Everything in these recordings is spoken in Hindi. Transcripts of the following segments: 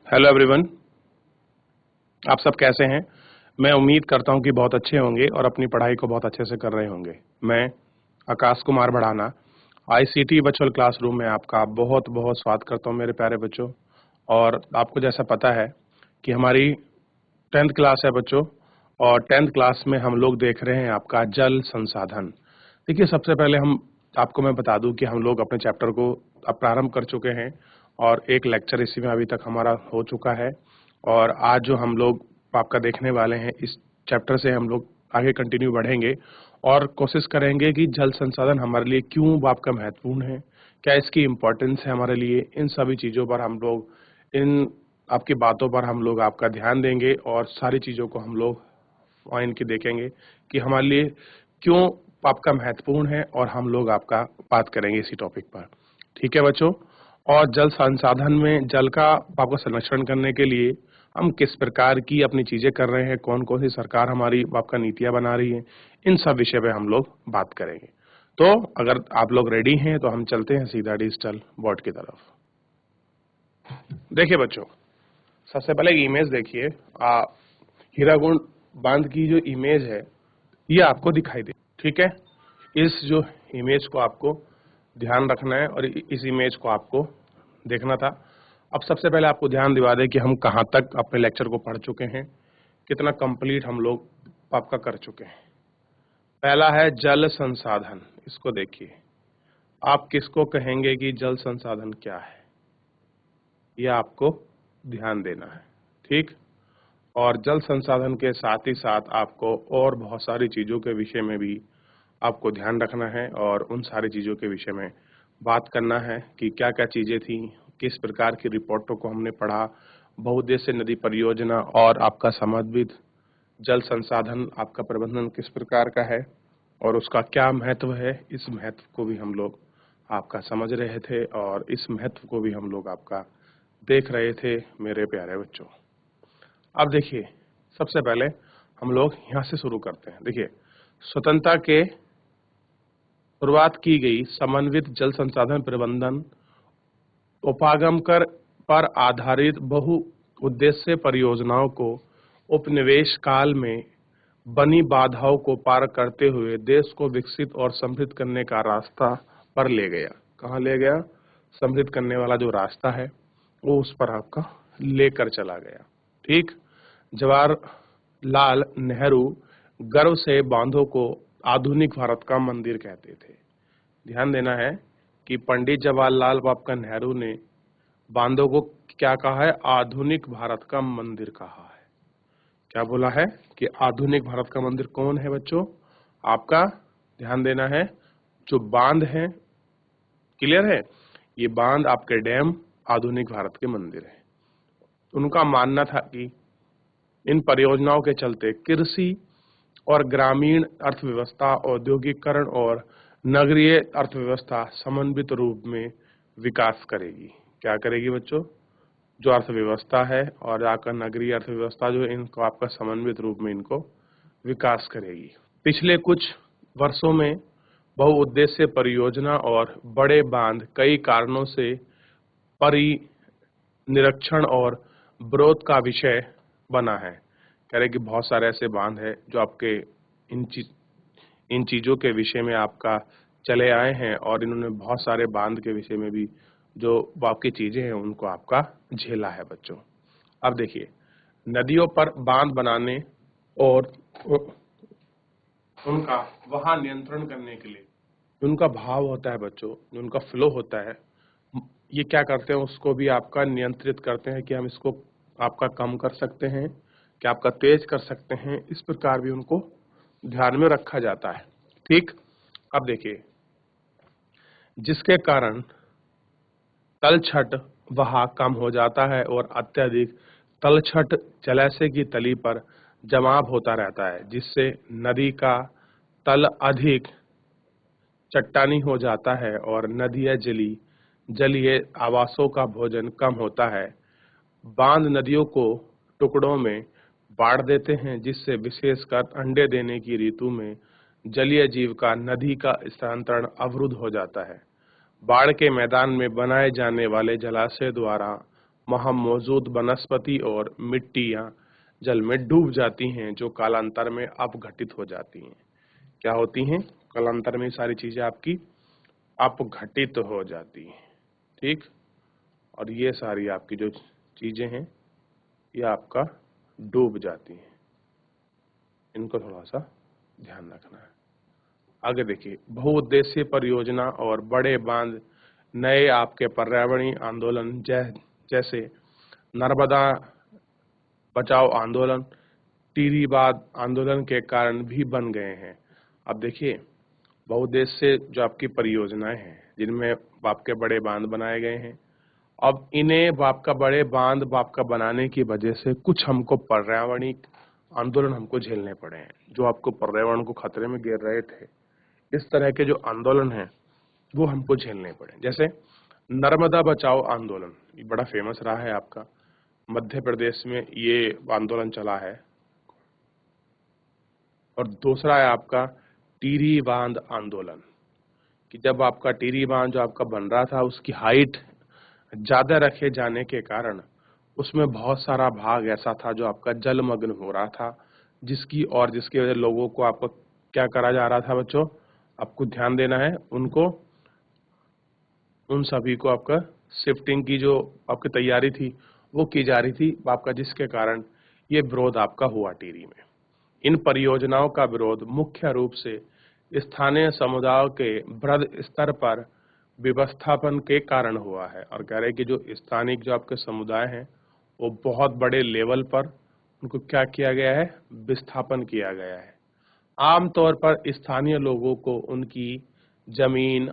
हेलो एवरीवन, आप सब कैसे हैं? मैं उम्मीद करता हूं कि बहुत अच्छे होंगे और अपनी पढ़ाई को बहुत अच्छे से कर रहे होंगे। मैं Akash Kumar Bhadana ICT virtual classroom में आपका बहुत बहुत स्वागत करता हूं मेरे प्यारे बच्चों। और आपको जैसा पता है कि हमारी 10th क्लास है बच्चों, और 10th क्लास में हम लोग देख रहे हैं आपका जल संसाधन। देखिए, सबसे पहले आपको मैं बता दूं कि हम लोग अपने चैप्टर को अब प्रारंभ कर चुके हैं और एक लेक्चर इसी में अभी तक हमारा हो चुका है। और आज जो हम लोग आपका देखने वाले हैं, इस चैप्टर से हम लोग आगे कंटिन्यू बढ़ेंगे और कोशिश करेंगे कि जल संसाधन हमारे लिए क्यों आपका महत्वपूर्ण है, क्या इसकी इम्पोर्टेंस है हमारे लिए। इन सभी चीज़ों पर हम लोग, इन आपकी बातों पर हम लोग आपका ध्यान देंगे और सारी चीज़ों को हम लोग इनकी देखेंगे कि हमारे लिए क्यों आपका महत्वपूर्ण है, और हम लोग आपका बात करेंगे इसी टॉपिक पर। ठीक है बच्चों? और जल संसाधन में जल का आपका संरक्षण करने के लिए हम किस प्रकार की अपनी चीजें कर रहे हैं, कौन कौन सी सरकार हमारी आपका नीतियां बना रही है, इन सब विषय पे हम लोग बात करेंगे। तो अगर आप लोग रेडी हैं तो हम चलते हैं सीधा डिजिटल बोर्ड की तरफ। देखिए बच्चों, सबसे पहले इमेज देखिए। हीराकुंड बांध की जो इमेज है ये आपको दिखाई दे, ठीक है? इस जो इमेज को आपको ध्यान रखना है और इस इमेज को आपको देखना था। अब सबसे पहले आपको ध्यान दिवा दें कि हम कहाँ तक अपने लेक्चर को पढ़ चुके हैं, कितना कंप्लीट हम लोग आपका कर चुके हैं। पहला है जल संसाधन। इसको देखिए, आप किसको कहेंगे कि जल संसाधन क्या है, यह आपको ध्यान देना है, ठीक? और जल संसाधन के साथ ही साथ आपको और बहुत सारी चीज़ों के विषय में भी आपको ध्यान रखना है और उन सारी चीज़ों के विषय में बात करना है कि क्या क्या चीज़ें थी, किस प्रकार की रिपोर्टों को हमने पढ़ा, बहुउद्देश्य नदी परियोजना और आपका समन्वित जल संसाधन आपका प्रबंधन किस प्रकार का है और उसका क्या महत्व है। इस महत्व को भी हम लोग आपका समझ रहे थे और इस महत्व को भी हम लोग आपका देख रहे थे मेरे प्यारे बच्चों। अब देखिए, सबसे पहले हम लोग यहाँ से शुरू करते हैं। देखिए, स्वतंत्रता के शुरुआत की गई समन्वित जल संसाधन प्रबंधन उपागम कर पर आधारित बहुउद्देश्य परियोजनाओं को उपनिवेश काल में बनी बाधाओं को पार करते हुए देश को विकसित और समृद्ध करने का रास्ता पर ले गया। कहाँ ले गया? समृद्ध करने वाला जो रास्ता है वो उस पर आपका लेकर चला गया, ठीक? जवाहरलाल नेहरू गर्व से बांधों को आधुनिक भारत का मंदिर कहते थे। ध्यान देना है कि पंडित जवाहरलाल आपका नेहरू ने बांधों को क्या कहा है? आधुनिक भारत का मंदिर कहा है। क्या बोला है? कि आधुनिक भारत का मंदिर कौन है बच्चों? आपका ध्यान देना है, जो बांध है, क्लियर है? ये बांध आपके डैम आधुनिक भारत के मंदिर है। उनका मानना था कि इन परियोजनाओं के चलते कृषि और ग्रामीण अर्थव्यवस्था, औद्योगिकरण और नगरीय अर्थव्यवस्था समन्वित रूप में विकास करेगी। क्या करेगी बच्चों? जो अर्थव्यवस्था है और आपका नगरीय अर्थव्यवस्था जो है, इनको आपका समन्वित रूप में इनको विकास करेगी। पिछले कुछ वर्षों में बहुउद्देश्य परियोजना और बड़े बांध कई कारणों से परिनिरीक्षण और विरोध का विषय बना है। कह रहे कि बहुत सारे ऐसे बांध है जो आपके इन चीज़ों के विषय में आपका चले आए हैं और इन्होंने बहुत सारे बांध के विषय में भी जो आपकी चीज़ें हैं उनको आपका झेला है बच्चों। अब देखिए, नदियों पर बांध बनाने और उनका वहाँ नियंत्रण करने के लिए उनका भाव होता है बच्चों, जो उनका फ्लो होता है, ये क्या करते हैं? उसको भी आपका नियंत्रित करते हैं कि हम इसको आपका कम कर सकते हैं, कि आपका तेज कर सकते हैं। इस प्रकार भी उनको ध्यान में रखा जाता है, ठीक? अब देखिए, जिसके कारण तलछट वहां कम हो जाता है और अत्यधिक तलछट जलाशय की तली पर जमाव होता रहता है, जिससे नदी का तल अधिक चट्टानी हो जाता है और नदियाँ जलीय आवासों का भोजन कम होता है। बांध नदियों को टुकड़ों में बांट देते हैं, जिससे विशेषकर अंडे देने की ऋतु में जलीय जीव का नदी का स्थानांतरण अवरुद्ध हो जाता है। बाढ़ के मैदान में बनाए जाने वाले जलाशय द्वारा वहां मौजूद वनस्पति और मिट्टियां जल में डूब जाती हैं, जो कालांतर में अपघटित हो जाती हैं। क्या होती हैं? कालांतर में सारी चीजें आपकी अपघटित हो जाती हैं। ठीक, और ये सारी आपकी जो चीजें हैं ये आपका डूब जाती हैं। इनको थोड़ा सा ध्यान रखना है। आगे देखिए, बहुउद्देशीय परियोजना और बड़े बांध नए आपके पर्यावरणीय आंदोलन जैसे नर्मदा बचाओ आंदोलन, टीरीवाद आंदोलन के कारण भी बन गए हैं। अब देखिए, बहुउद्देशीय जो आपकी परियोजनाएं हैं जिनमें आपके बड़े बांध बनाए गए हैं, अब इन्हें आपका बड़े बांध आपका बनाने की वजह से कुछ हमको पर्यावरणीय आंदोलन हमको झेलने पड़े हैं, जो आपको पर्यावरण को खतरे में गिर रहे थे। इस तरह के जो आंदोलन हैं वो हमको झेलने पड़े। जैसे नर्मदा बचाओ आंदोलन, ये बड़ा फेमस रहा है आपका, मध्य प्रदेश में ये आंदोलन चला है। और दूसरा है आपका टिहरी बांध आंदोलन, कि जब आपका टिहरी बांध जो आपका बन रहा था उसकी हाइट ज्यादा रखे जाने के कारण उसमें बहुत सारा भाग ऐसा था जो आपका जलमग्न हो रहा था, जिसकी वजह लोगों को आपको क्या करा जा रहा था बच्चों, आपको ध्यान देना है, उन सभी को आपका शिफ्टिंग की जो आपकी तैयारी थी वो की जा रही थी आपका, जिसके कारण ये विरोध आपका हुआ टिहरी में। इन परियोजनाओं का विरोध मुख्य रूप से स्थानीय समुदायों के वृहद स्तर पर व्यवस्थापन के कारण हुआ है। और कह रहे हैं कि जो स्थानीय जो आपके समुदाय हैं वो बहुत बड़े लेवल पर उनको क्या किया गया है, विस्थापन किया गया है। आमतौर पर स्थानीय लोगों को उनकी जमीन,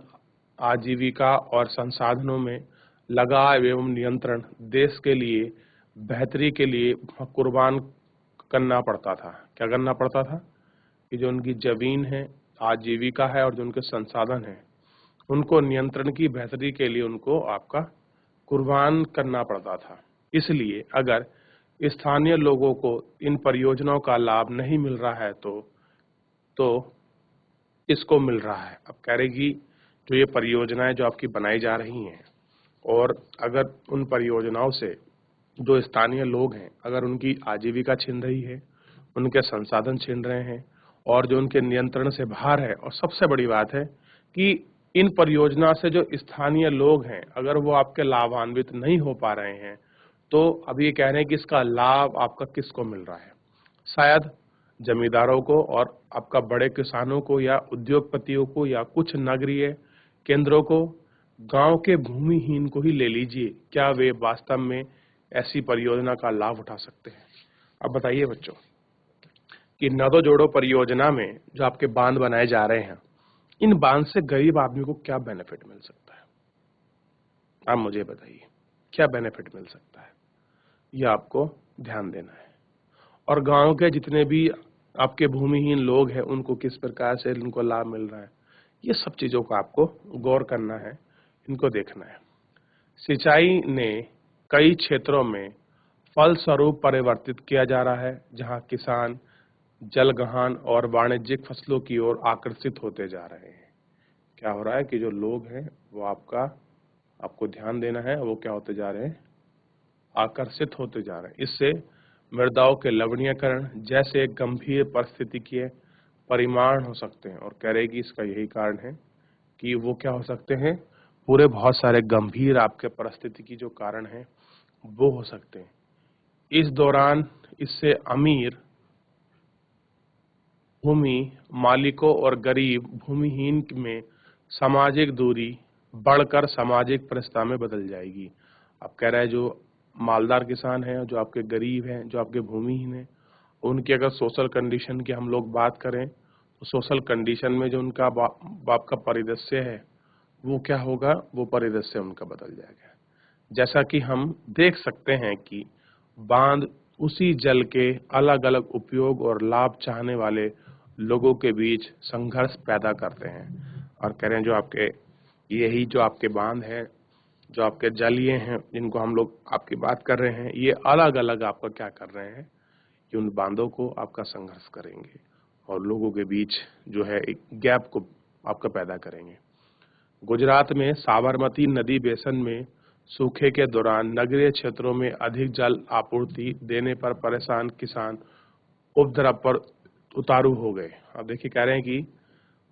आजीविका और संसाधनों में लगाव एवं नियंत्रण देश के लिए बेहतरी के लिए कुर्बान करना पड़ता था। क्या करना पड़ता था कि जो उनकी जमीन है, आजीविका है और जो उनके संसाधन हैं, उनको नियंत्रण की बेहतरी के लिए उनको आपका कुर्बान करना पड़ता था। इसलिए अगर स्थानीय लोगों को इन परियोजनाओं का लाभ नहीं मिल रहा है तो इसको मिल रहा है। अब कह रहे कि जो ये परियोजनाएं जो आपकी बनाई जा रही हैं, और अगर उन परियोजनाओं से जो स्थानीय लोग हैं अगर उनकी आजीविका छिन रही है, उनके संसाधन छिन रहे हैं और जो उनके नियंत्रण से बाहर है, और सबसे बड़ी बात है कि इन परियोजना से जो स्थानीय लोग हैं अगर वो आपके लाभान्वित नहीं हो पा रहे हैं, तो अब ये कह रहे हैं कि इसका लाभ आपका किसको मिल रहा है, शायद जमींदारों को और आपका बड़े किसानों को या उद्योगपतियों को या कुछ नगरीय केंद्रों को, गांव के भूमिहीन को ही ले लीजिए। क्या वे वास्तव में ऐसी परियोजना का लाभ उठा सकते हैं? अब बताइए बच्चों कि नदों जोड़ो परियोजना में जो आपके बांध बनाए जा रहे हैं, इन बांध से गरीब आदमी को क्या बेनिफिट मिल सकता है? आप मुझे बताइए क्या बेनिफिट मिल सकता है, यह आपको ध्यान देना है। और गांव के जितने भी आपके भूमिहीन लोग हैं उनको किस प्रकार से उनको लाभ मिल रहा है, ये सब चीजों का आपको गौर करना है, इनको देखना है। सिंचाई ने कई क्षेत्रों में फलस्वरूप परिवर्तित किया जा रहा है, जहां किसान जलगहान और वाणिज्यिक फसलों की ओर आकर्षित होते जा रहे हैं। क्या हो रहा है कि जो लोग हैं वो आपको ध्यान देना है, वो क्या होते जा रहे हैं, आकर्षित होते जा रहे हैं। इससे मृदाओं के लवणीकरण जैसे गंभीर पारिस्थितिकीय परिमाण हो सकते हैं। और कह रहे हैं कि इसका यही कारण है कि वो क्या हो सकते हैं, पूरे बहुत सारे गंभीर आपके पारिस्थितिकी जो कारण हैं वो हो सकते हैं। इस दौरान इससे अमीर भूमि मालिकों और गरीब भूमिहीन में सामाजिक दूरी बढ़कर सामाजिक परिस्थिति में बदल जाएगी। अब कह रहा है जो मालदार किसान हैं, जो आपके गरीब हैं, जो आपके भूमिहीन हैं, उनकी अगर सोशल कंडीशन की हम लोग बात करें तो सोशल कंडीशन में जो उनका बाप का परिदृश्य है वो क्या होगा, वो परिदृश्य उनका बदल जाएगा। जैसा कि हम देख सकते हैं कि बांध उसी जल के अलग अलग उपयोग और लाभ चाहने वाले लोगों के बीच संघर्ष पैदा करते हैं। और कह रहे हैं जो आपके यही जो आपके बांध हैं, जो आपके जलीय हैं जिनको हम लोग आपकी बात कर रहे हैं, ये अलग अलग आपका क्या कर रहे हैं कि उन बांधों को आपका संघर्ष करेंगे और लोगों के बीच जो है एक गैप को आपका पैदा करेंगे। गुजरात में साबरमती नदी बेसिन में सूखे के दौरान नगरीय क्षेत्रों में अधिक जल आपूर्ति देने पर परेशान किसान उपद्रव पर उतारू हो गए। अब देखिए कह रहे हैं कि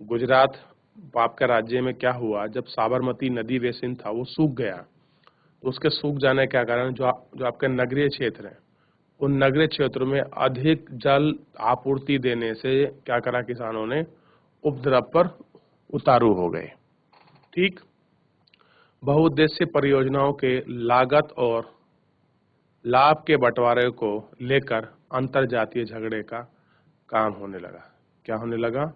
गुजरात आपके राज्य में क्या हुआ, जब साबरमती नदी बेसिन था वो सूख गया, तो उसके सूख जाने के कारण जो आपके नगरीय क्षेत्र हैं, उन नगरीय क्षेत्रों में अधिक जल आपूर्ति देने से क्या करा, किसानों ने उपद्रव पर उतारू हो गए। ठीक, बहुउद्देशीय परियोजनाओं के लागत और लाभ के बंटवारे को लेकर अंतरजातीय झगड़े का काम होने लगा। क्या होने लगा?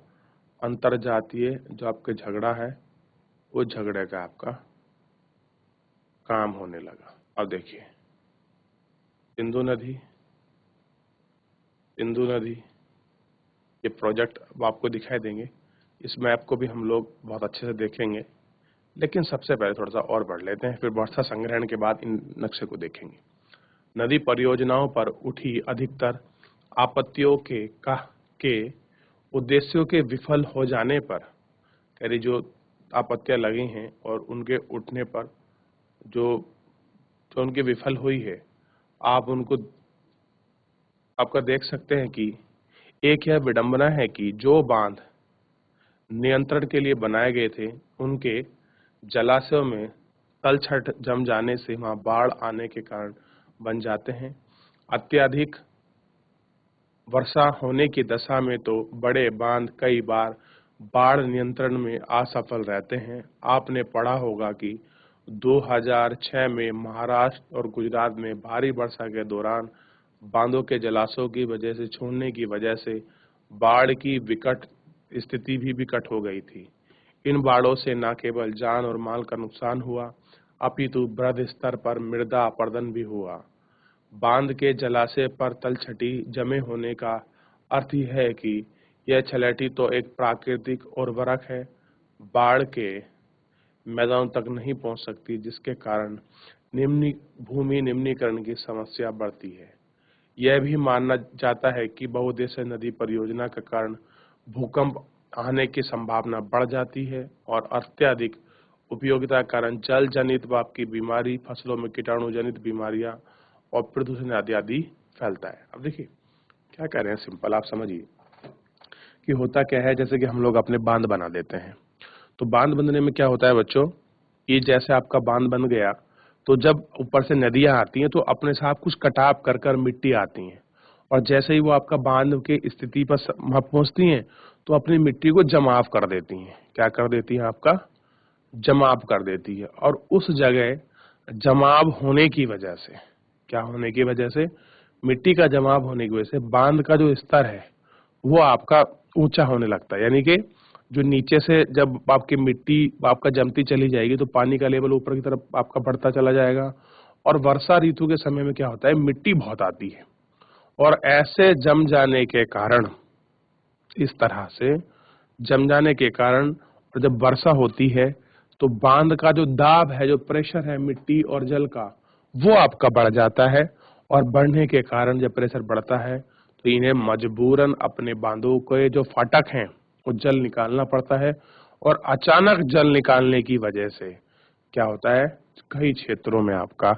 अंतरजातीय जो आपके झगड़ा है वो झगड़े का आपका काम होने लगा। अब देखिए सिंधु नदी ये प्रोजेक्ट अब आपको दिखाई देंगे। इस मैप को भी हम लोग बहुत अच्छे से देखेंगे, लेकिन सबसे पहले थोड़ा सा और बढ़ लेते हैं, फिर वर्षा संग्रहण के बाद इन नक्शे को देखेंगे। नदी परियोजनाओं पर उठी अधिकतर आपत्तियों के उद्देश्यों के विफल हो जाने पर, कह रही जो आपत्तियां लगी हैं और उनके उठने पर जो उनकी विफल हुई है, आप उनको आपका देख सकते हैं कि एक यह विडंबना है कि जो बांध नियंत्रण के लिए बनाए गए थे, उनके जलाशयों में तलछट जम जाने से वहां बाढ़ आने के कारण बन जाते हैं। अत्यधिक वर्षा होने की दशा में तो बड़े बांध कई बार बाढ़ नियंत्रण में असफल रहते हैं। आपने पढ़ा होगा कि 2006 में महाराष्ट्र और गुजरात में भारी वर्षा के दौरान बांधों के जलाशयों की वजह से छोड़ने की वजह से बाढ़ की विकट स्थिति भी विकट हो गई थी। इन बाढ़ों से न केवल जान और माल का नुकसान हुआ, अपितु बृहद स्तर पर मृदा अपरदन भी हुआ। बांध के जलाशय पर तलछटी जमे होने का अर्थ यह है कि यह छलटी तो एक प्राकृतिक उर्वरक है, बाढ़ के मैदानों तक नहीं पहुंच सकती, जिसके कारण भूमि निम्नीकरण की समस्या बढ़ती है। यह भी माना जाता है कि बहुउद्देशीय नदी परियोजना के कारण भूकंप आने की संभावना बढ़ जाती है और अत्यधिक उपयोगिता के कारण जल जनित बाप की बीमारी, फसलों में कीटाणु जनित बीमारियां और प्रदूषण आदि फैलता है। अब देखिए क्या कह रहे हैं, सिंपल आप समझिए कि होता क्या है, जैसे कि हम लोग अपने बांध बना देते हैं, तो बांध बनने में क्या होता है बच्चों, कि जैसे आपका बांध बन गया तो जब ऊपर से नदियां आती हैं तो अपने साथ कुछ कटाव कर कर मिट्टी आती हैं, और जैसे ही वो आपका बांध के स्थिति पर पहुंचती हैं तो अपनी मिट्टी को जमाव कर देती हैं। क्या कर देती हैं? आपका जमाव कर देती है। और उस जगह जमाव होने की वजह से, क्या होने की वजह से? मिट्टी का जमाव होने की वजह से बांध का जो स्तर है वो आपका ऊंचा होने लगता है। यानी कि जो नीचे से जब आपकी मिट्टी आपका जमती चली जाएगी तो पानी का लेवल ऊपर की तरफ आपका बढ़ता चला जाएगा, और वर्षा ऋतु के समय में क्या होता है, मिट्टी बहुत आती है, और ऐसे जम जाने के कारण, इस तरह से जम जाने के कारण, और जब वर्षा होती है तो बांध का जो दाब है, जो प्रेशर है मिट्टी और जल का, वो आपका बढ़ जाता है, और बढ़ने के कारण जब प्रेशर बढ़ता है तो इन्हें मजबूरन अपने बांधों के जो फाटक हैं वो जल निकालना पड़ता है। और अचानक जल निकालने की वजह से क्या होता है, कई क्षेत्रों में आपका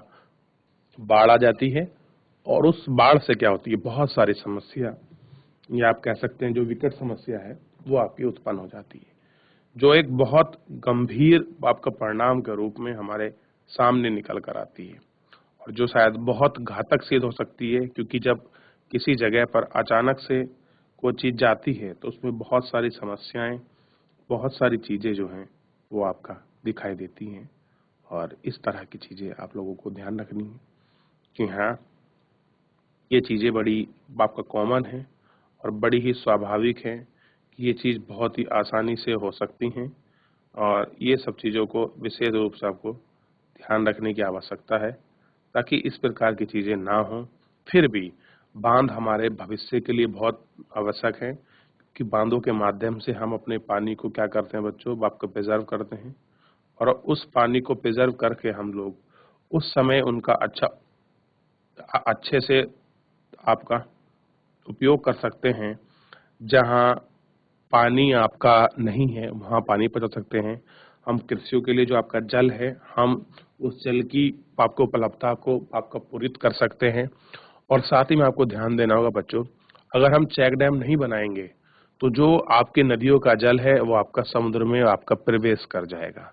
बाढ़ आ जाती है, और उस बाढ़ से क्या होती है, बहुत सारी समस्या, या आप कह सकते हैं जो विकट समस्या है वो आपकी उत्पन्न हो जाती है, जो एक बहुत गंभीर आपका परिणाम के रूप में हमारे सामने निकल कर आती है, और जो शायद बहुत घातक सिद्ध हो सकती है, क्योंकि जब किसी जगह पर अचानक से कोई चीज जाती है तो उसमें बहुत सारी समस्याएं, बहुत सारी चीजें जो हैं वो आपका दिखाई देती हैं। और इस तरह की चीजें आप लोगों को ध्यान रखनी है कि हाँ, ये चीजें बड़ी आपका कॉमन है और बड़ी ही स्वाभाविक है कि ये चीज बहुत ही आसानी से हो सकती हैं, और ये सब चीजों को विशेष रूप से आपको ध्यान रखने की आवश्यकता है ताकि इस प्रकार की चीजें ना हो। फिर भी बांध हमारे भविष्य के लिए बहुत आवश्यक है कि बांधों के माध्यम से हम अपने पानी को क्या करते हैं बच्चों, आपको प्रिजर्व करते हैं, और उस पानी को प्रिजर्व करके हम लोग उस समय उनका अच्छे से आपका उपयोग कर सकते हैं। जहां पानी आपका नहीं है वहां पानी पहुंचा सकते हैं। हम कृषियों के लिए जो आपका जल है, हम उस जल की आपको उपलब्धता को आपका पूरित कर सकते हैं। और साथ ही में आपको ध्यान देना होगा बच्चों, अगर हम चेक डैम नहीं बनाएंगे तो जो आपकी नदियों का जल है वो आपका समुद्र में आपका प्रवेश कर जाएगा।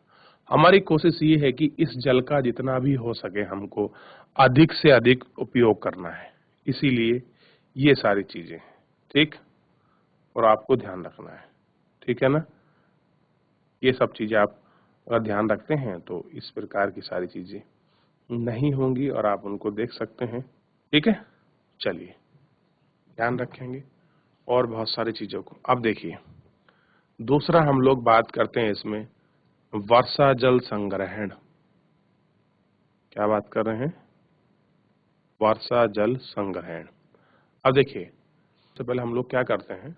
हमारी कोशिश ये है कि इस जल का जितना भी हो सके हमको अधिक से अधिक उपयोग करना है, इसीलिए ये सारी चीजें, ठीक, और आपको ध्यान रखना है, ठीक है ना। ये सब चीजें आप अगर ध्यान रखते हैं तो इस प्रकार की सारी चीजें नहीं होंगी और आप उनको देख सकते हैं, ठीक है। चलिए ध्यान रखेंगे और बहुत सारी चीजों को। अब देखिए दूसरा हम लोग बात करते हैं इसमें वर्षा जल संग्रहण। क्या बात कर रहे हैं? वर्षा जल संग्रहण। अब देखिए सबसे पहले हम लोग क्या करते हैं,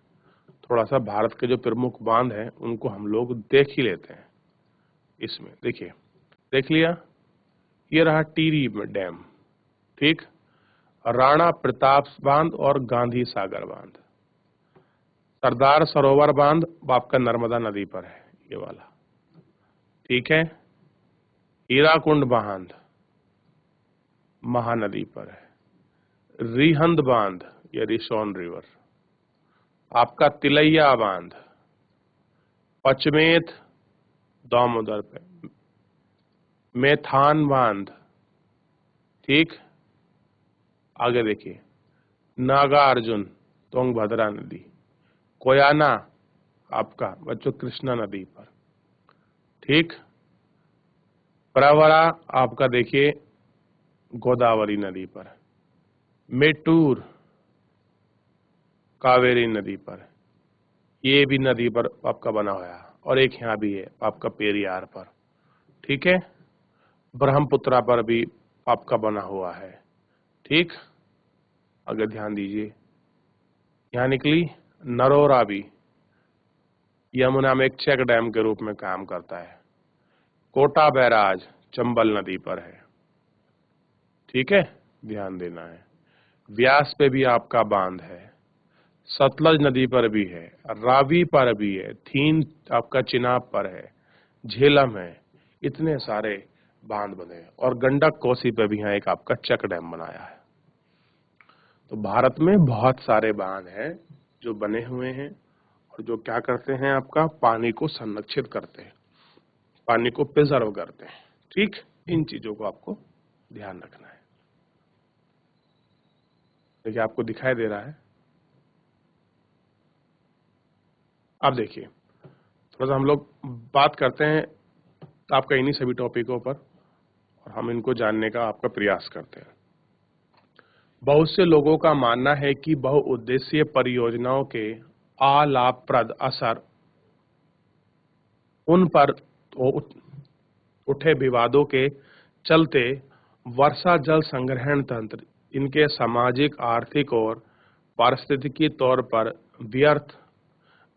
थोड़ा सा भारत के जो प्रमुख बांध हैं उनको हम लोग देख ही लेते हैं। इसमें देखिए, देख लिया, ये रहा टिहरी डैम, ठीक, राणा प्रताप बांध और गांधी सागर बांध, सरदार सरोवर बांध आपका नर्मदा नदी पर है ये वाला, ठीक है, हीराकुंड बांध महानदी पर है, रिहंद बांध या रिसोन रिवर, आपका तिलैया बांध, पचमेत दामोदर पे, मेथान बांध, ठीक, आगे देखिए नागार्जुन तुंगभद्रा नदी, कोयाना आपका बच्चों कृष्णा नदी पर, ठीक, प्रवरा आपका देखिए गोदावरी नदी पर, मेट्टूर कावेरी नदी पर, ये भी नदी पर आपका बना हुआ है, और एक यहाँ भी है आपका पेरियार पर, ठीक है, ब्रह्मपुत्रा पर भी आपका बना हुआ है, ठीक। अगर ध्यान दीजिए यहाँ निकली नरोरा भी यमुना में एक चेक डैम के रूप में काम करता है, कोटा बैराज चंबल नदी पर है, ठीक है, ध्यान देना है। व्यास पे भी आपका बांध है, सतलज नदी पर भी है, रावी पर भी है, थीन आपका चिनाब पर है, झेलम है, इतने सारे बांध बने हैं, और गंडक कोसी पे भी यहाँ एक आपका चेक डैम बनाया है। तो भारत में बहुत सारे बांध हैं जो बने हुए हैं और जो क्या करते हैं, आपका पानी को संरक्षित करते हैं, पानी को प्रिजर्व करते हैं, ठीक। इन चीजों को आपको ध्यान रखना है। देखिए आपको दिखाई दे रहा है। अब देखिए थोड़ा सा हम लोग बात करते हैं आपका इन्हीं सभी टॉपिकों पर और हम इनको जानने का आपका प्रयास करते हैं। बहुत से लोगों का मानना है कि बहुउद्देशीय परियोजनाओं के अलाभप्रद असर उन पर उठे विवादों के चलते वर्षा जल संग्रहण तंत्र इनके सामाजिक, आर्थिक और पारिस्थितिकी तौर पर व्यर्थ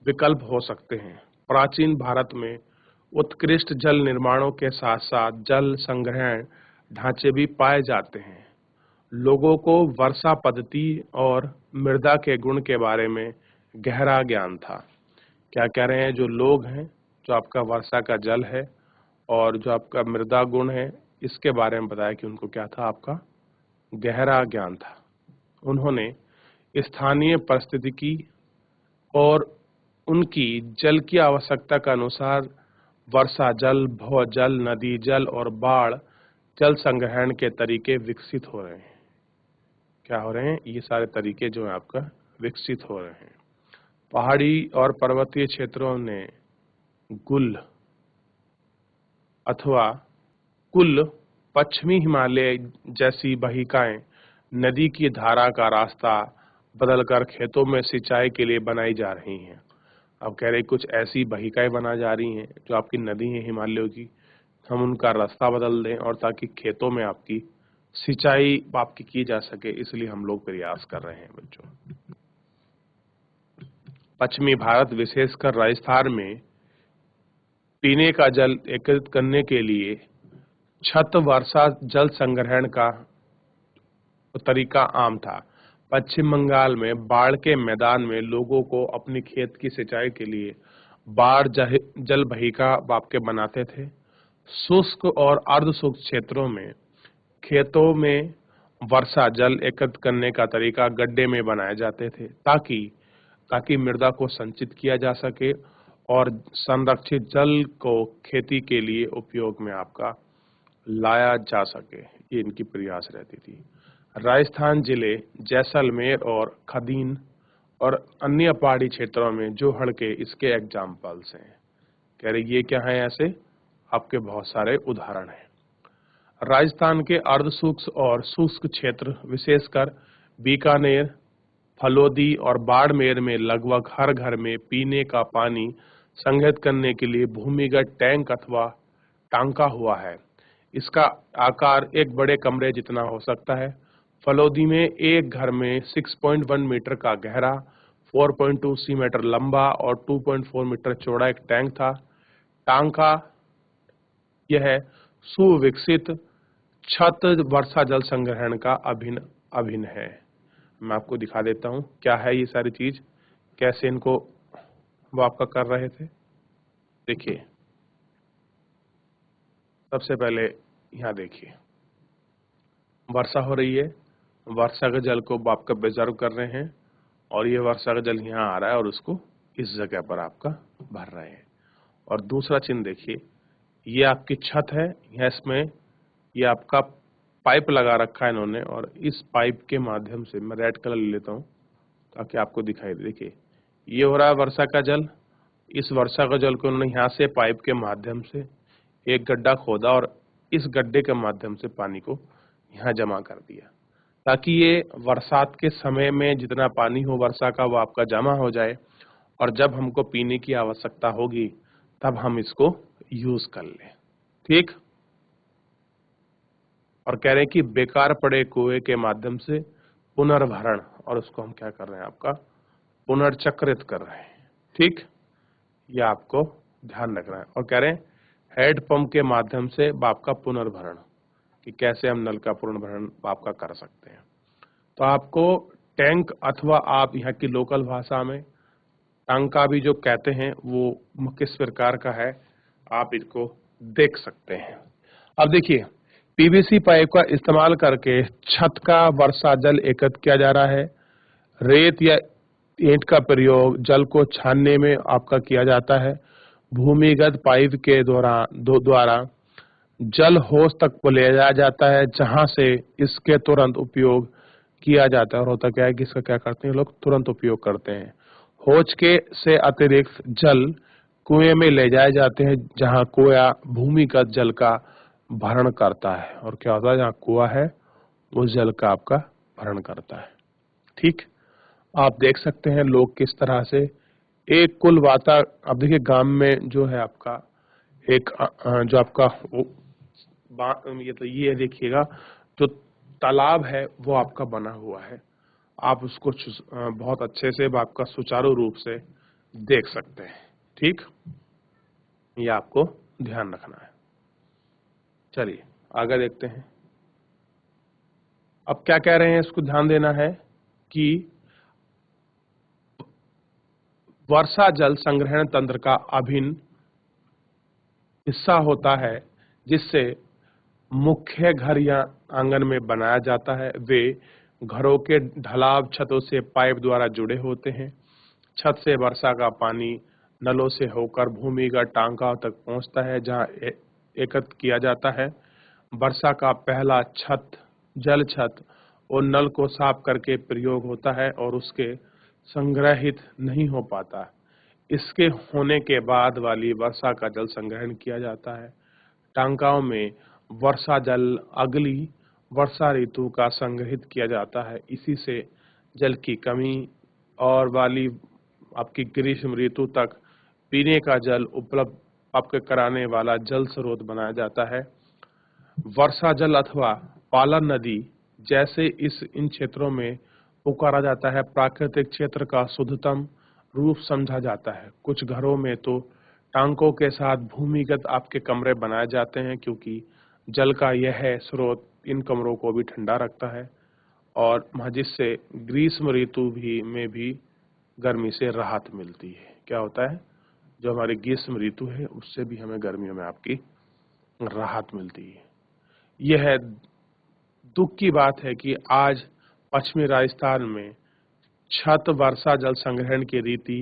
विकल्प हो सकते हैं। प्राचीन भारत में उत्कृष्ट जल निर्माणों के साथ साथ जल संग्रहण ढांचे भी पाए जाते हैं। लोगों को वर्षा पद्धति और मृदा के गुण के बारे में गहरा ज्ञान था। क्या कह रहे हैं, जो लोग हैं, जो आपका वर्षा का जल है और जो आपका मृदा गुण है, इसके बारे में बताया कि उनको क्या था, आपका गहरा ज्ञान था। उन्होंने स्थानीय परिस्थितिकी और उनकी जल की आवश्यकता के अनुसार वर्षा जल, भूजल, नदी जल और बाढ़ जल संग्रहण के तरीके विकसित हो रहे हैं। क्या हो रहे हैं, ये सारे तरीके जो है आपका विकसित हो रहे हैं। पहाड़ी और पर्वतीय क्षेत्रों ने गुल अथवा कुल पश्चिमी हिमालय जैसी बहिकाएं नदी की धारा का रास्ता बदलकर खेतों में सिंचाई के लिए बनाई जा रही हैं। अब कह रहे कुछ ऐसी बहिकाएं बना जा रही हैं जो आपकी नदी है हिमालयों की, हम उनका रास्ता बदल दें और ताकि खेतों में आपकी सिंचाई आपकी की जा सके, इसलिए हम लोग प्रयास कर रहे हैं बच्चों। पश्चिमी भारत विशेषकर राजस्थान में पीने का जल एकत्रित करने के लिए छत वर्षा जल संग्रहण का तरीका आम था। पश्चिम बंगाल में बाढ़ के मैदान में लोगों को अपनी खेत की सिंचाई के लिए बाढ़ जल बहिका आपके बनाते थे। शुष्क और अर्ध शुष्क क्षेत्रों में खेतों में वर्षा जल एकत्र करने का तरीका गड्ढे में बनाए जाते थे ताकि ताकि मृदा को संचित किया जा सके और संरक्षित जल को खेती के लिए उपयोग में आपका लाया जा सके। ये इनकी प्रयास रहती थी। राजस्थान जिले जैसलमेर और खदीन और अन्य पहाड़ी क्षेत्रों में जो हड़के इसके एग्जाम्पल्स हैं। कह रहे ये क्या है, ऐसे आपके बहुत सारे उदाहरण हैं। राजस्थान के अर्ध शुष्क और शुष्क क्षेत्र विशेषकर बीकानेर, फलोदी और बाड़मेर में लगभग हर घर में पीने का पानी संग्रहित करने के लिए भूमिगत टैंक अथवा टांका हुआ है। इसका आकार एक बड़े कमरे जितना हो सकता है। फलोदी में एक घर में 6.1 मीटर का गहरा, 4.2 मीटर लंबा और 2.4 मीटर चौड़ा एक टैंक था। टांका यह सुविकसित छत वर्षा जल संग्रहण का अभिन्न है। मैं आपको दिखा देता हूं क्या है ये सारी चीज, कैसे इनको वो आपका कर रहे थे। देखिए, सबसे पहले यहाँ देखिए, वर्षा हो रही है, वर्षा के जल को आपका प्रिजर्व कर रहे हैं और ये वर्षा का जल यहाँ आ रहा है और उसको इस जगह पर आपका भर रहे हैं। और दूसरा चिन्ह देखिए, ये आपकी छत है, यहाँ इसमें ये आपका पाइप लगा रखा है इन्होंने और इस पाइप के माध्यम से मैं रेड कलर ले लेता हूँ ताकि आपको दिखाई दे। देखिए, ये हो रहा है वर्षा का जल। इस वर्षा का जल को उन्होंने यहाँ से पाइप के माध्यम से एक गड्ढा खोदा और इस गड्ढे के माध्यम से पानी को यहाँ जमा कर दिया ताकि ये बरसात के समय में जितना पानी हो वर्षा का वो आपका जमा हो जाए और जब हमको पीने की आवश्यकता होगी तब हम इसको यूज कर लें। ठीक। और कह रहे हैं कि बेकार पड़े कुएं के माध्यम से पुनर्भरण, और उसको हम क्या कर रहे हैं, आपका पुनर्चक्रित कर रहे हैं। ठीक, यह आपको ध्यान रखना है। और कह रहे हैं हेड पंप के माध्यम से आपका पुनर्भरण, कि कैसे हम नल का पुनर्भरण आपका कर सकते हैं। तो आपको टैंक अथवा आप यहाँ की लोकल भाषा में टांका भी जो कहते हैं वो किस प्रकार का है आप इसको देख सकते हैं। अब देखिए, पीवीसी पाइप का इस्तेमाल करके छत का वर्षा जल एकत्र किया जा रहा है। रेत या ईंट का प्रयोग जल को छानने में आपका किया जाता है। भूमिगत पाइप के द्वारा जल होज तक ले जाया जाता है जहां से इसके तुरंत उपयोग किया जाता है। और होता क्या है कि इसका क्या करते हैं लोग, तुरंत उपयोग करते हैं। होज के से अतिरिक्त जल कुएं में ले जाए जाते हैं जहां कुआं भूमिगत जल का भरण करता है। और क्या होता है, जहाँ कुआं है उस जल का आपका भरण करता है। ठीक, आप देख सकते हैं लोग किस तरह से एक कुल वाता, अब देखिए गांव में जो है आपका एक जो आपका ये देखिएगा जो तालाब है वो आपका बना हुआ है। आप उसको बहुत अच्छे से आपका सुचारू रूप से देख सकते हैं। ठीक, ये आपको ध्यान रखना है। चलिए आगे देखते हैं। अब क्या कह रहे हैं, इसको ध्यान देना है कि वर्षा जल संग्रहण तंत्र का अभिन्न हिस्सा होता है जिससे मुख्य घर या आंगन में बनाया जाता है। वे घरों के ढलाव छतों से पाइप द्वारा जुड़े होते हैं। छत से वर्षा का पानी नलों से होकर भूमिगत टांका तक पहुंचता है जहां एकत्र किया जाता है। वर्षा का पहला जल छत और नल को साफ करके प्रयोग होता है और उसके संग्रहित नहीं हो पाता। इसके होने के बाद वाली वर्षा का जल संग्रहण किया जाता है। टांकाओं में वर्षा जल अगली वर्षा ऋतु का संग्रहित किया जाता है। इसी से जल की कमी और वाली आपकी ग्रीष्म ऋतु तक पीने का जल उपलब्ध आपके कराने वाला जल स्रोत बनाया जाता है। वर्षा जल अथवा पालन नदी जैसे इन क्षेत्रों में पुकारा जाता है प्राकृतिक क्षेत्र का शुद्धतम रूप समझा जाता है। कुछ घरों में तो टांकों के साथ भूमिगत आपके कमरे बनाए जाते हैं क्योंकि जल का यह स्रोत इन कमरों को भी ठंडा रखता है और जिससे ग्रीष्म ऋतु में भी गर्मी से राहत मिलती है। क्या होता है, जो हमारी ग्रीष्म ऋतु है उससे भी हमें गर्मियों में आपकी राहत मिलती है। यह है दुख की बात है कि आज पश्चिमी राजस्थान में छत वर्षा जल संग्रहण की रीति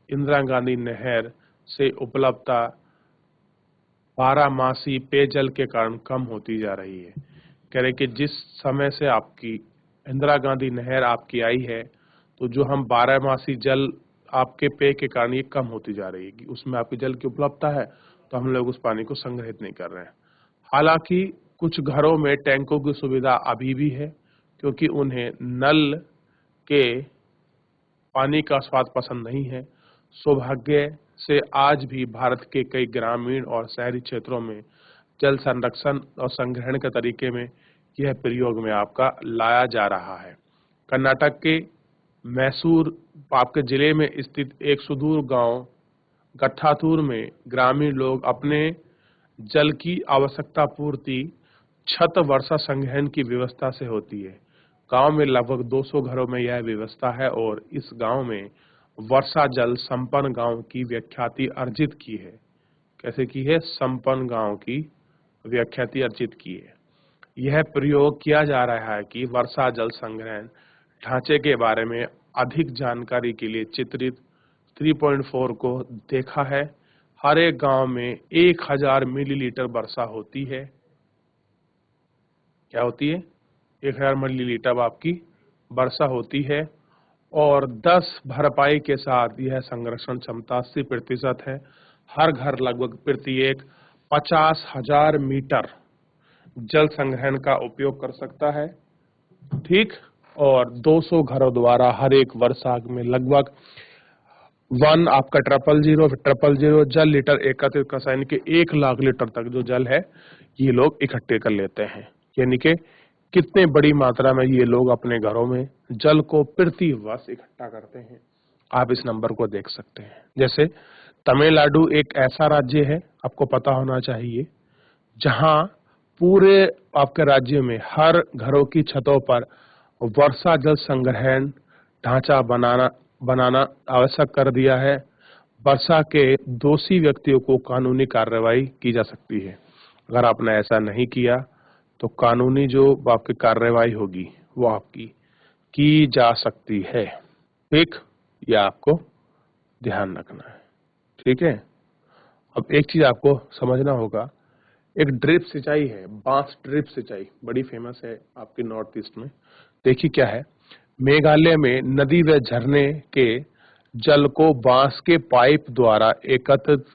इंदिरा गांधी नहर से उपलब्धता बारहमासी पेयजल के कारण कम होती जा रही है। कह रहे कि जिस समय से आपकी इंदिरा गांधी नहर आपकी आई है तो जो हम बारहमासी जल आपके पेय के कारण ये कम होती जा रही है कि उसमें आपके जल की उपलब्धता है तो हम लोग उस पानी को संग्रहित नहीं कर रहे हैं। हालांकि कुछ घरों में टैंकों की सुविधा अभी भी है क्योंकि उन्हें नल के पानी का स्वाद पसंद नहीं है। सौभाग्य से आज भी भारत के कई ग्रामीण और शहरी क्षेत्रों में जल संरक्षण और संग्रहण के तरीके में यह प्रयोग में आपका लाया जा रहा है। कर्नाटक के मैसूर आपके जिले में स्थित एक सुदूर गांव गट्ठाथूर में ग्रामीण लोग अपने जल की आवश्यकता पूर्ति छत वर्षा संग्रहण की व्यवस्था से होती है। गांव में लगभग 200 घरों में यह व्यवस्था है और इस गांव में वर्षा जल संपन्न गांव की व्याख्याति अर्जित की है। कैसे की है? संपन्न गांव की व्याख्याति अर्जित की है। यह प्रयोग किया जा रहा है कि वर्षा जल संग्रहण ढांचे के बारे में अधिक जानकारी के लिए चित्रित 3.4 को देखा है। हर एक गांव में 1000 मिलीलीटर वर्षा होती है। क्या होती है? 1000 मिलीलीटर आपकी वर्षा होती है और 10 भरपाई के साथ यह संरक्षण क्षमता 80% है। हर घर लगभग प्रत्येक 50,000 मीटर जल संग्रहण का उपयोग कर सकता है। ठीक, और 200 घरों द्वारा हर एक वर्षा में लगभग 1 आपका 000 जल लीटर एकत्रित कर सकते, यानी कि 1 लाख लीटर तक जो जल है ये लोग इकट्ठे कर लेते हैं। यानी कि कितने बड़ी मात्रा में ये लोग अपने घरों में जल को प्रति वर्ष इकट्ठा करते हैं, आप इस नंबर को देख सकते हैं। जैसे तमिलनाडु एक ऐसा राज्य है, आपको पता होना चाहिए, जहां पूरे आपके राज्य में हर घरों की छतों पर वर्षा जल संग्रहण ढांचा बनाना आवश्यक कर दिया है। वर्षा के दोषी व्यक्तियों को कानूनी कार्रवाई की जा सकती है। अगर आपने ऐसा नहीं किया तो कानूनी जो आपकी कार्रवाई होगी वो आपकी की जा सकती है। ठीक, ये आपको ध्यान रखना है। ठीक है, अब एक चीज आपको समझना होगा, एक ड्रिप सिंचाई है, बांस ड्रिप सिंचाई बड़ी फेमस है आपके नॉर्थ ईस्ट में। देखिए क्या है, मेघालय में नदी व झरने के जल को बांस के पाइप द्वारा एकत्रित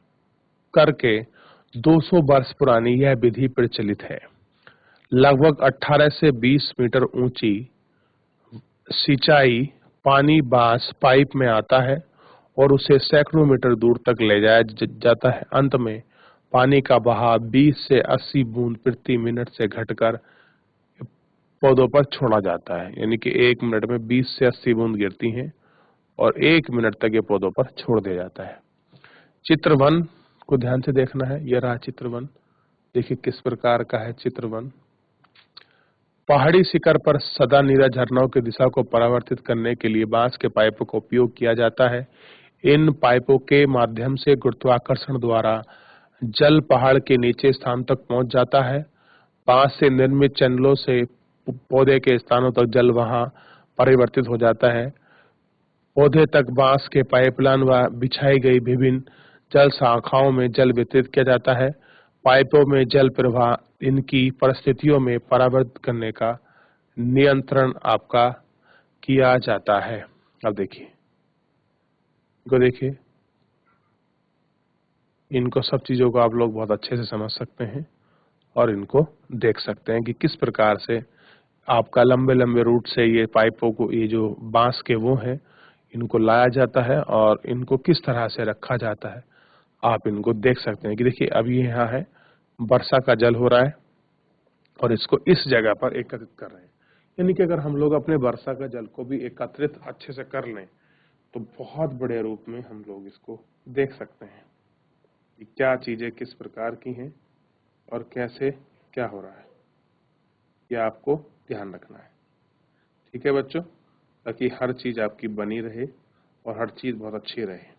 करके 200 वर्ष पुरानी यह विधि प्रचलित है। लगभग 18 से 20 मीटर ऊंची सिंचाई पानी बांस पाइप में आता है और उसे सैकड़ों मीटर दूर तक ले जाया जाता है। अंत में पानी का बहाव 20 से 80 बूंद प्रति मिनट से घटकर पौधों पर छोड़ा जाता है। यानी कि 1 मिनट में 20 से 80 बूंद गिरती हैं और 1 मिनट तक ये पौधों पर छोड़ दिया जाता है। चित्र 1 को ध्यान से देखना है। यह रहा चित्र 1। देखिए किस प्रकार का है चित्र 1। पहाड़ी शिखर पर सदा नीरा झरनों की दिशा को परिवर्तित करने के लिए बांस के पाइपों का उपयोग किया जाता है। इन पाइपों के माध्यम से गुरुत्वाकर्षण द्वारा जल पहाड़ के नीचे स्थान तक पहुंच जाता है। बांस से निर्मित चैनलों से पौधे के स्थानों तक जल वहां परिवर्तित हो जाता है। पौधे तक बांस के पाइपलाइन व बिछाई गई विभिन्न जल शाखाओं में जल वितरित किया जाता है। पाइपों में जल प्रवाह इनकी परिस्थितियों में परावर्तित करने का नियंत्रण आपका किया जाता है। अब देखिए, इनको सब चीजों को आप लोग बहुत अच्छे से समझ सकते हैं और इनको देख सकते हैं कि किस प्रकार से आपका लंबे लंबे रूट से ये पाइपों को, ये जो बांस के वो हैं, इनको लाया जाता है और इनको किस तरह से रखा जाता है आप इनको देख सकते हैं। कि देखिए अभी यहाँ है, वर्षा का जल हो रहा है और इसको इस जगह पर एकत्रित कर रहे हैं। यानी कि अगर हम लोग अपने वर्षा का जल को भी एकत्रित अच्छे से कर लें तो बहुत बड़े रूप में हम लोग इसको देख सकते हैं कि क्या चीजें किस प्रकार की हैं और कैसे क्या हो रहा है। यह आपको ध्यान रखना है। ठीक है बच्चों, ताकि हर चीज आपकी बनी रहे और हर चीज बहुत अच्छी रहे।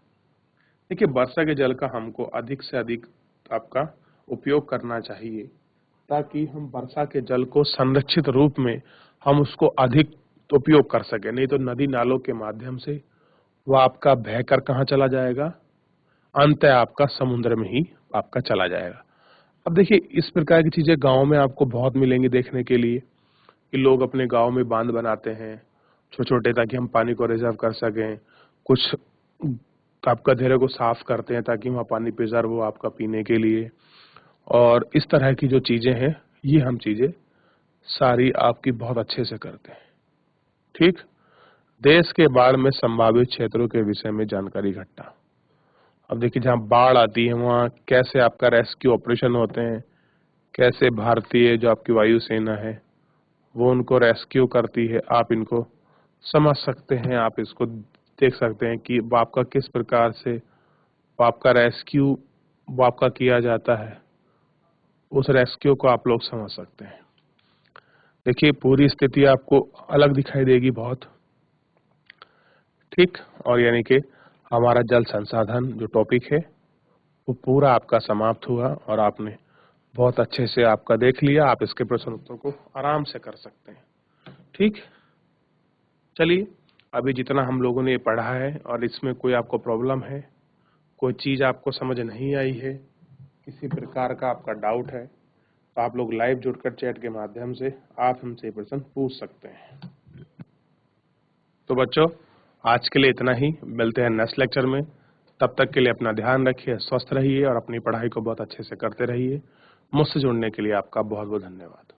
देखिए, वर्षा के जल का हमको अधिक से अधिक आपका उपयोग करना चाहिए, ताकि हम वर्षा के जल को संरक्षित रूप में हम उसको अधिक उपयोग कर सकें। नहीं तो नदी नालों के माध्यम से वो आपका बहकर कहाँ चला जाएगा, अंत आपका समुद्र में ही आपका चला जाएगा। अब देखिए, इस प्रकार की चीजें गांव में आपको बहुत मिलेंगी देखने के लिए, कि लोग अपने गांव में बांध बनाते हैं छोटे छोटे, ताकि हम पानी को रिजर्व कर सकें। कुछ आपका घेरे को साफ करते हैं ताकि वहाँ पानी प्रिजर्व हो आपका पीने के लिए। और इस तरह की जो चीजें हैं, ये हम चीजें सारी आपकी बहुत अच्छे से करते हैं। ठीक। देश के बाढ़ में संभावित क्षेत्रों के विषय में जानकारी इकट्ठा। अब देखिए, जहाँ बाढ़ आती है वहाँ कैसे आपका रेस्क्यू ऑपरेशन होते हैं, कैसे भारतीय जो आपकी वायुसेना है वो उनको रेस्क्यू करती है, आप इनको समझ सकते हैं। आप इसको देख सकते हैं कि वो आपका किस प्रकार से वो आपका रेस्क्यू वो आपका किया जाता है, उस रेस्क्यू को आप लोग समझ सकते हैं। देखिए, पूरी स्थिति आपको अलग दिखाई देगी बहुत। ठीक। और यानी कि हमारा जल संसाधन जो टॉपिक है वो पूरा आपका समाप्त हुआ, और आपने बहुत अच्छे से आपका देख लिया। आप इसके प्रश्न उत्तर को आराम से कर सकते हैं। ठीक। चलिए, अभी जितना हम लोगों ने ये पढ़ा है और इसमें कोई आपको प्रॉब्लम है, कोई चीज आपको समझ नहीं आई है, किसी प्रकार का आपका डाउट है, तो आप लोग लाइव जुड़कर चैट के माध्यम से आप हमसे प्रश्न पूछ सकते हैं। तो बच्चों, आज के लिए इतना ही। मिलते हैं नेक्स्ट लेक्चर में। तब तक के लिए अपना ध्यान रखिए, स्वस्थ रहिए और अपनी पढ़ाई को बहुत अच्छे से करते रहिए। मुझसे जुड़ने के लिए आपका बहुत बहुत धन्यवाद।